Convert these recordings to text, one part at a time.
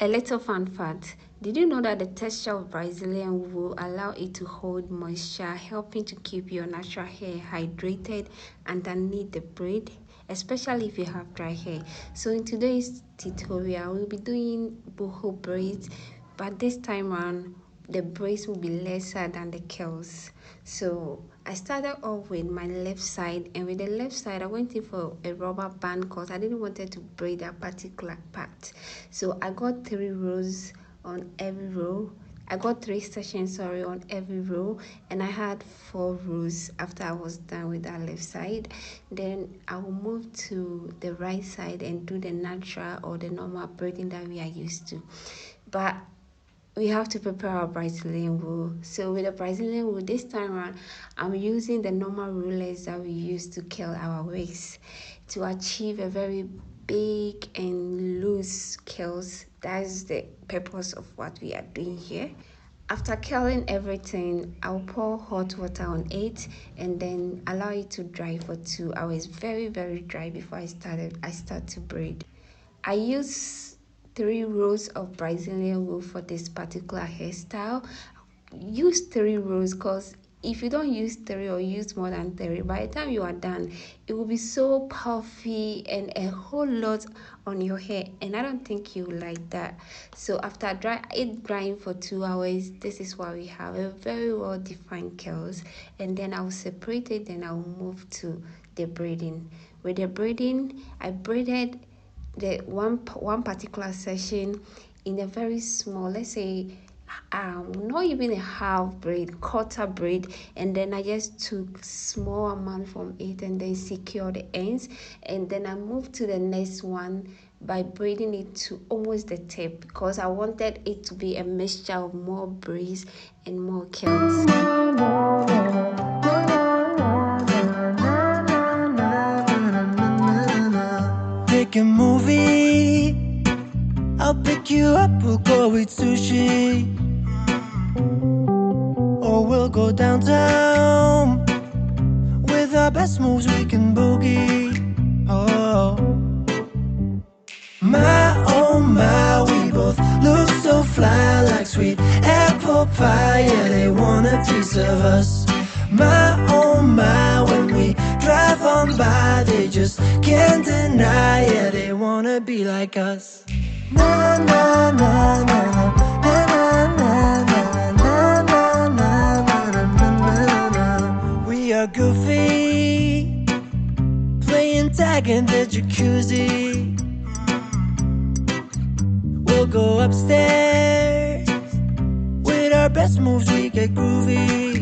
A little fun fact. Did you know that the texture of Brazilian wool allow it to hold moisture, helping to keep your natural hair hydrated underneath the braid, especially if you have dry hair? So in today's tutorial, we'll be doing boho braids, but this time around, the braids will be lesser than the curls. So I started off with my left side, and with the left side I went in for a rubber band because I didn't want to braid that particular part. So I got 3 rows on every row. I got 3 sections, sorry, on every row, and I had 4 rows after I was done with that left side. Then I will move to the right side and do the natural or the normal braiding that we are used to. But we have to prepare our Brazilian wool. So with the Brazilian wool this time around, I'm using the normal rulers that we use to curl our wigs to achieve a very big and loose curls. That's the purpose of what we are doing here. After curling everything, I'll pour hot water on it and then allow it to dry for 2 hours. Very, very dry before I start to braid. I use 3 rows of Brazilian wool for this particular hairstyle. Use 3 rows because if you don't use 3 or use more than 3, by the time you are done, it will be so puffy and a whole lot on your hair, and I don't think you like that. So after drying for 2 hours, this is what we have, a very well defined curls. And then I'll separate it, then I'll move to the braiding. With the braiding, I braided the one particular session in a very small, let's say not even a half braid, quarter braid, and then I just took small amount from it and then secure the ends, and then I moved to the next one by braiding it to almost the tip because I wanted it to be a mixture of more braids and more curls. Make a movie, I'll pick you up, we'll go eat sushi, or we'll go downtown. With our best moves we can boogie. Oh my, we both look so fly, like sweet apple pie. Yeah, they want a piece of us. My, when we drive on by, they just can't deny. Yeah, they wanna be like us. Na na na na na na na na na na na. We are goofy, playing tag in the jacuzzi. We'll go upstairs, with our best moves we get groovy.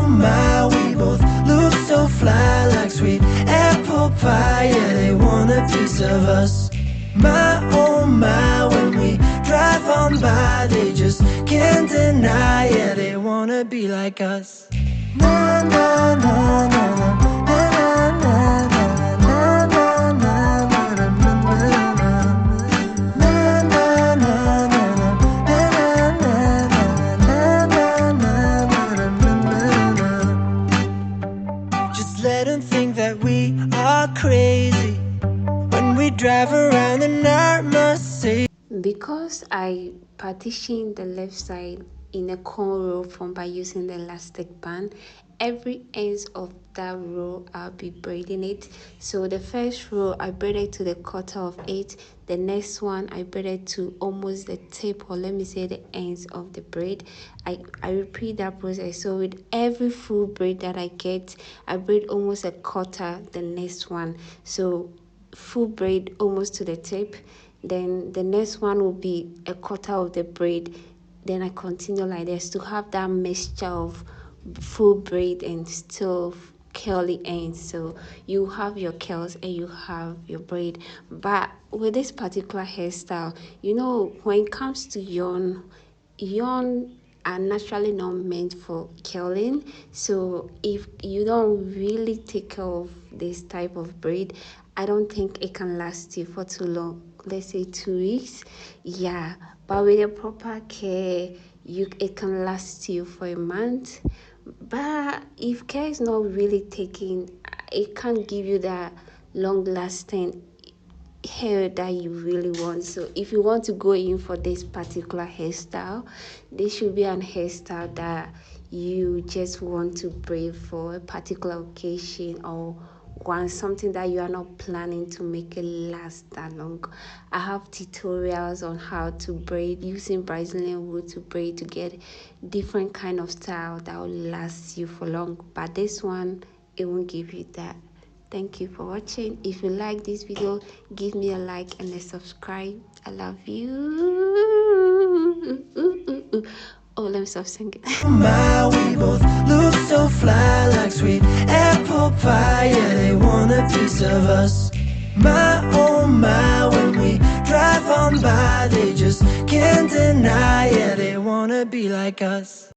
My, we both look so fly, like sweet apple pie. Yeah, they want a piece of us. My, when we drive on by, they just can't deny. Yeah, they wanna be like us. Na na na na na na na na na na na. Let them think that we are crazy when we drive around in our Mercedes. Because I partitioned the left side in a cone row form by using the elastic band, every ends of that row I'll be braiding it. So the first row I braided to the quarter of 8, the next one I braided to almost the tip, or let me say the ends of the braid. I repeat that process. So with every full braid that I get, I braid almost a quarter the next one. So full braid almost to the tip, then the next one will be a quarter of the braid, then I continue like this to have that mixture of full braid and still curly ends. So you have your curls and you have your braid. But with this particular hairstyle, you know, when it comes to yarn are naturally not meant for curling. So if you don't really take care of this type of braid, I don't think it can last you for too long. Let's say 2 weeks. Yeah, but with a proper care, it can last you for a month. But if care is not really taken, it can't give you that long lasting hair that you really want. So if you want to go in for this particular hairstyle, this should be an hairstyle that you just want to braid for a particular occasion, or want something that you are not planning to make it last that long. I have tutorials on how to braid using Brazilian wool to braid to get different kind of style that will last you for long, but this one, it won't give you that. Thank you for watching. If you like this video, give me a like and a subscribe. I love you. Oh, let me stop singing. My, we both look so fly like sweet apple pie. Yeah, they want a piece of us. My, oh my, when we drive on by, they just can't deny. Yeah, they wanna be like us.